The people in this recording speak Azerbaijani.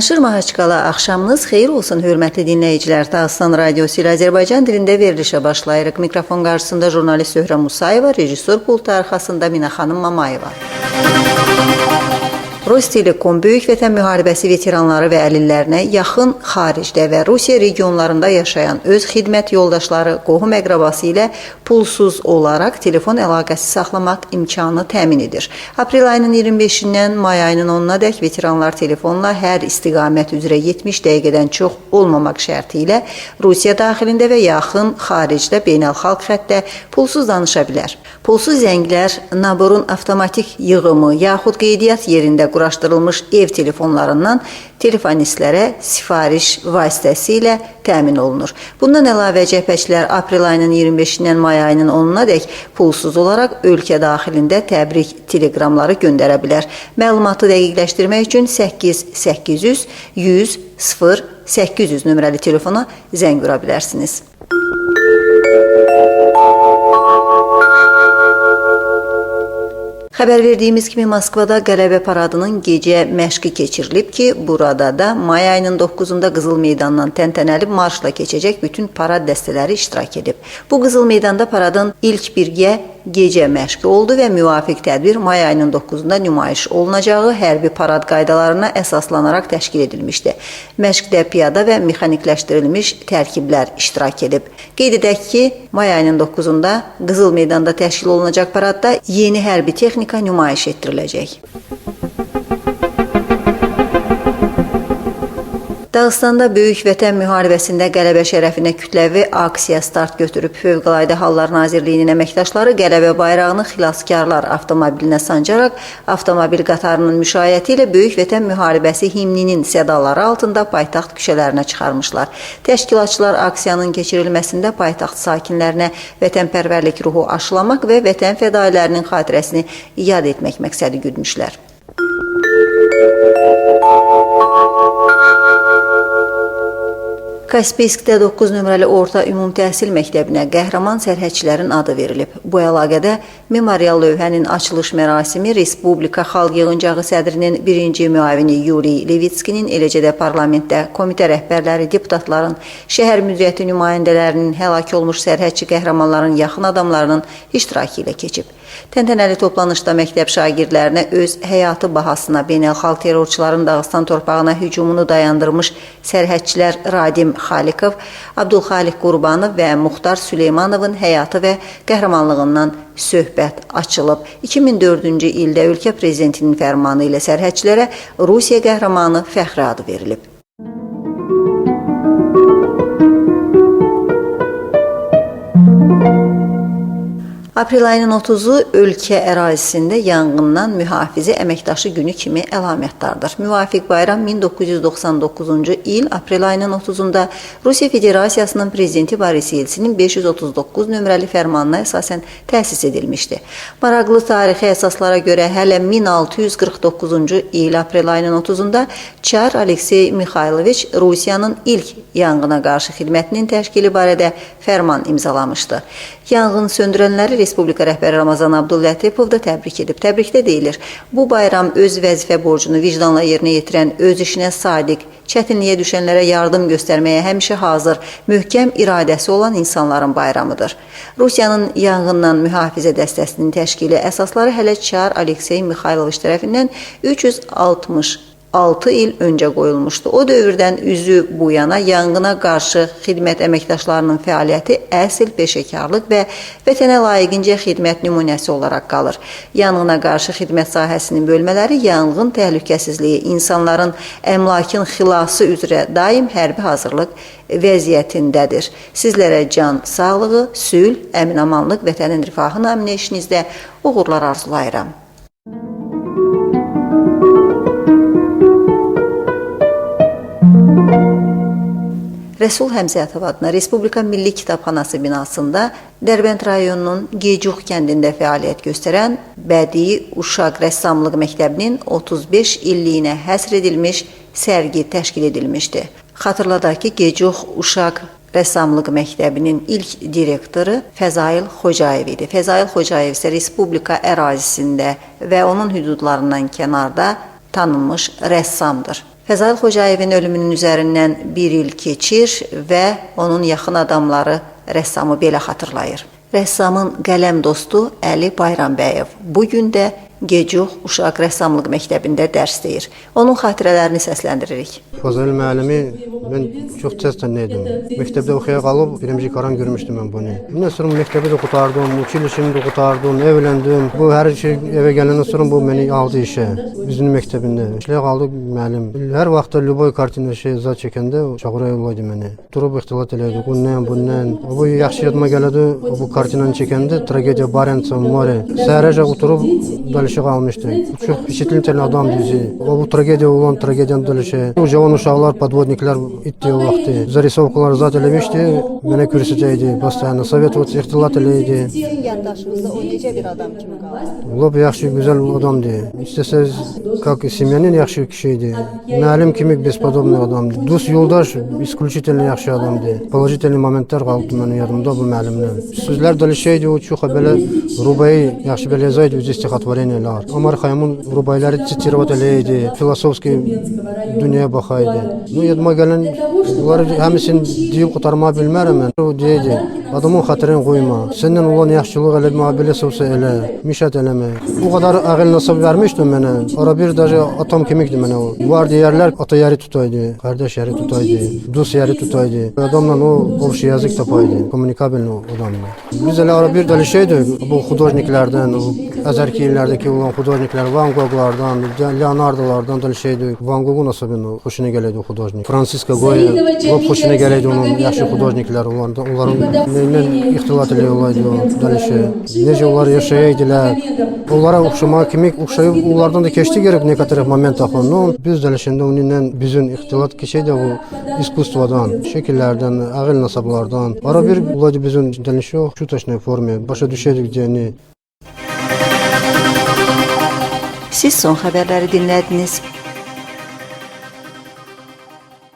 Danışır Mahaçqala, axşamınız xeyir olsun, hörmətli dinləyicilər. Dağıstan Radiosu ilə Azərbaycan dilində verilişə başlayırıq. Mikrofon qarşısında jurnalist Zöhrə Musayeva, rejissor pultu arxasında Mina xanım Mamayeva. Rostelekom Böyük Vətən müharibəsi veteranları və əlillərinə yaxın xaricdə və Rusiya regionlarında yaşayan öz xidmət yoldaşları, qohum əqrabası ilə pulsuz olaraq telefon əlaqəsi saxlamaq imkanı təmin edir. Aprel ayının 25-dən may ayının 10-na dək veteranlar telefonla hər istiqamət üzrə 70 dəqiqədən çox olmamaq şərti ilə Rusiya daxilində və yaxın xaricdə beynəlxalq xəttdə pulsuz danışa bilər. Pulsuz zənglər naborun avtomatik yığımı yaxud qeydiyyat yerində quraşdırılmış ev telefonlarından telefonistlərə sifariş vasitəsilə təmin olunur. Bundan əlavə cəbhəçilər aprel ayının 25-dən may ayının 10-na dək pulsuz olaraq ölkə daxilində təbrik teleqramları göndərə bilər. Məlumatı dəqiqləşdirmək üçün 8800 100 0 800 nömrəli telefona zəng vura bilərsiniz. Xəbər verdiyimiz kimi Moskvada Qələbə paradının gecə məşqi keçirilib ki, burada da may ayının 9-da Qızıl Meydandan təntənəli marşla keçəcək bütün parad dəstələri iştirak edib. Bu Qızıl Meydanda paradın ilk birgə gecə məşqi oldu və müvafiq tədbir may ayının 9-da nümayiş olunacağı hərbi parad qaydalarına əsaslanaraq təşkil edilmişdi. Məşqdə piyada və mexanikləşdirilmiş tərkiblər iştirak edib. Qeyd edək ki, may ayının 9-da Qızıl Meydanda təşkil olunacaq paradda yeni hərbi texnika nümayiş etdiriləcək. Dağıstanda Böyük Vətən müharibəsində qələbə şərəfinə kütləvi aksiya start götürüb. Fövqəladə Hallar Nazirliyinin əməkdaşları qələbə bayrağını xilaskarlar avtomobilinə sancaraq avtomobil qatarının müşayiəti ilə Böyük Vətən müharibəsi himninin sədaları altında paytaxt küçələrinə çıxarmışlar. Təşkilatçılar aksiyanın keçirilməsində paytaxt sakinlərinə vətənpərvərlik ruhu aşılamaq və vətən fədailərinin xatirəsini yad etmək məqsədi güdmüşlər. Kaspiyskdə 9 nömrəli orta ümumi təhsil məktəbinə qəhrəman sərhədçilərin adı verilib. Bu əlaqədə memorial lövhənin açılış mərasimi Respublika Xalq Yığıncağı sədrinin birinci müavini Yuri Levitskinin, eləcə də parlamentdə komitə rəhbərləri, deputatların, şəhər müdiriyyəti nümayəndələrinin, həlak olmuş sərhədçi qəhrəmanların yaxın adamlarının iştirakı ilə keçib. Təntənəli toplanışda məktəb şagirdlərinə öz həyatı bahasına beynəlxalq terrorçuların Dağıstan torpağına hücumunu dayandırmış sərhədçilər Radim Xalikov, Abdulxaliq Qurbanov və Muxtar Süleymanovun həyatı və qəhrəmanlığından söhbət açılıb. 2004-cü ildə ölkə prezidentinin fərmanı ilə sərhədçilərə Rusiya qəhrəmanı fəxri adı verilib. Aprel ayının 30-u ölkə ərazisində yanğından mühafizə əməkdaşı günü kimi əlamətdardır. Müvafiq bayram 1999-cu il aprel ayının 30-da Rusiya Federasiyasının prezidenti Boris Yeltsinin 539 nömrəli fərmanına əsasən təsis edilmişdi. Maraqlı tarixi əsaslara görə hələ 1649-cu il aprel ayının 30-da Çar Aleksey Mixayloviç Rusiyanın ilk yanğına qarşı xidmətinin təşkili barədə fərman imzalamışdı. Yanğın söndürənləri Respublika rəhbəri Ramazan Abdullətifov da təbrik edib. Təbrikdə deyilir, bu bayram öz vəzifə borcunu vicdanla yerinə yetirən, öz işinə sadiq, çətinliyə düşənlərə yardım göstərməyə həmişə hazır, möhkəm iradəsi olan insanların bayramıdır. Rusiyanın yanğından mühafizə dəstəsinin təşkili əsasları hələ Çar Aleksey Mixayloviç tərəfindən 366 il öncə qoyulmuşdu. O dövrdən üzü bu yana yanğına qarşı xidmət əməkdaşlarının fəaliyyəti əsl peşəkarlıq və vətənə layiqincə xidmət nümunəsi olaraq qalır. Yanğına qarşı xidmət sahəsinin bölmələri yanğın təhlükəsizliyi, insanların əmlakın xilası üzrə daim hərbi hazırlıq vəziyyətindədir. Sizlərə can sağlığı, sülh, əmin-amanlıq, vətənin rifahı naminə işinizdə uğurlar arzulayıram. Rəsul Həmzəyatov adına Respublika Milli Kitabxanası binasında Dərbənd rayonunun Gecux kəndində fəaliyyət göstərən Bədii Uşaq Rəssamlıq Məktəbinin 35 illiyinə həsr edilmiş sərgi təşkil edilmişdi. Xatırladaq ki, Gecux Uşaq Rəssamlıq Məktəbinin ilk direktoru Fəzail Xocayev idi. Fəzail Xocayev isə Respublika ərazisində və onun hüdudlarından kənarda tanınmış rəssamdır. Fəzail Xocayevin ölümünün üzərindən bir il keçir və onun yaxın adamları rəssamı belə xatırlayır. Rəssamın qələm dostu Əli Bayrambəyev bu gün də Gecuq Uşaq Rəssamlıq Məktəbində dərs deyir. Onun xatirələrini səsləndiririk. Fəzail müəllimi mən çox tez tanıydım. Məktəbdə oxuya qalıb birinci qaran görmüşdüm mən bunu. Ondan sonra məktəbi də qurtardım, uçilişimi də qurtardım, evləndim. Bu hər şey evə gələndən sonra bu məni aldı işə. Bizim məktəbində. İşlə qaldı müəllim. Hər vaxt Lüboy kartina zat çəkəndə çağıra yollaydı məni. Durub ixtilat elədi. Bundan. Bu yaxşı yadıma gəldi. Bu kartinanı çəkəndə tragediya Barentsa More. Səhərəcə oturub dalışıq almışdı. Çox işitilən adamdı. Bu tragediya olan tragediyanın dalışı. O cavan uşaqlar, podvodniklər itdiyi vaxtı. Zarisovkalar zat eləmişdi. Mənə kürsücəydi. Bastayanı Sovet ixtilat eləydi. Sizin yaddaşınızda o necə bir adam kimi qaldı? Lop yaxşı, gözəl adamdı. İstəsəz, как семьянин yaxşı kişiydi. Müəllim kimi bespodobный adamdı. Dost yoldaş, исключительно yaxşı adamdı. Положительный momentlər qaldı mənim yadımda bu müəllimlə. Sözlər dalışıydı, o çox belə rubayı yaxşı belə yazaydı, öz stихотворениyalar. Amar Xayamun rubayları çitirovat eləydi, filosofski dünyaya baxaydı. Bu yadıma gələn bunları həmsini deyib qurtarma bilmərəm mən. O deyirdi, adamın xatirini qoyma. Səndən olan yaxşılıq elə müabilə olsa elə, mişət eləmə. O qədər ağıl nasib vermişdi mənə. Ara bir даже atam kimikdi mənə o. Var deyərlər, ata yeri tutaydı, qardaş yeri tutaydı, dost yeri tutaydı. Adamla o общий yazık tapaydı, kommunikabil adamla. Biz elə ara bir dalışıydı bu hudojniklərdən, o əzərki illərdəki olan hudojniklər, Van Goghlardan, Leonardolardan dalışıydı. Van Gogh'un nasibin xoşuna gələydi o hudojnik. Fransiska Goya, lop xoşuna gələydi onun yaxşı hudojniklər olandan. Onların nəyindən ixtilat eləyiyorlardı o dalışı. Necə onlar yaşayaydılar. Onlara oxşama kimi oxşayıb onlardan da keçdi gerek некоторых моментах. Но biz dalışında onunla bizim ixtilat keçəydi bu искусствоdan, şəkillərdən, ağıl nasablardan. Ara bir olaydı bizim dalışı o şutaşnay forma. Başa düşədik deyəni. Siz son xəbərləri dinlədiniz.